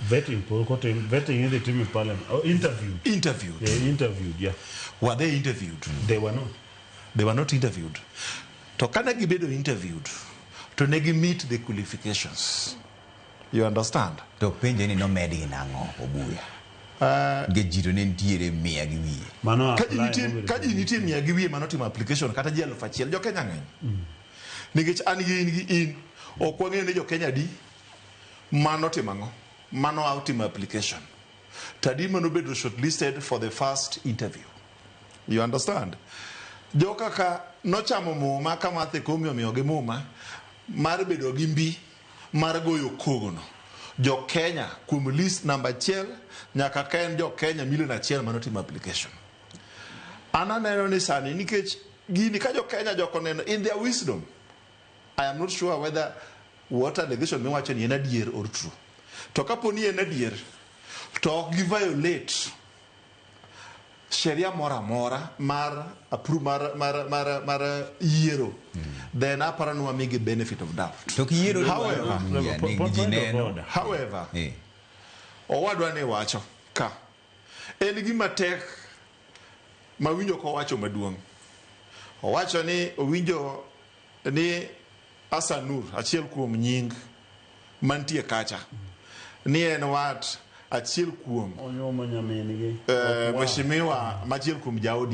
Vetting in the team in parliament. Oh, interviewed. Yeah, interviewed, yeah. Were they interviewed? They were not. They were not interviewed. To kana gibedo interviewed, to negi meet the qualifications. You understand? To penje ni no medi nango Obuya. Gejito nentiere miya gi wiye. Mano kaji nitie miya gi wiye mano timo application kata ji 1,000 jo Kenya ng'eny. Nikech an gi in ok wang'eyo ni jo Kenya di mano timango. Mano outimo application. Tadi mano bedo shortlisted for the first interview. You understand? Joka ka nochamo muma kama the komio miyoge muma mar bedo gi mbi mar goyo kogono. Jo Kenya kum list number 1 nyaka kaen jo Kenya milion 1 manotimo application. Ananeno ni sani nikech gini ka jo Kenya joko neno in their wisdom. I am not sure whether what allegation me wacho ni en adier or true. To kapo ni en adier to ok gi violate sheria mora mar approve mar yiero, then aparo no amigi benefit of doubt. However, owadwa ne wacho ka en gima tek mawinjo ko wacho maduong'. Owacho ni owinjo ni Asanur achiel kuom nying mantie kacha ni en wat achiel kuom onyo manyamin gi mheshimiwa machiel kuom jaodi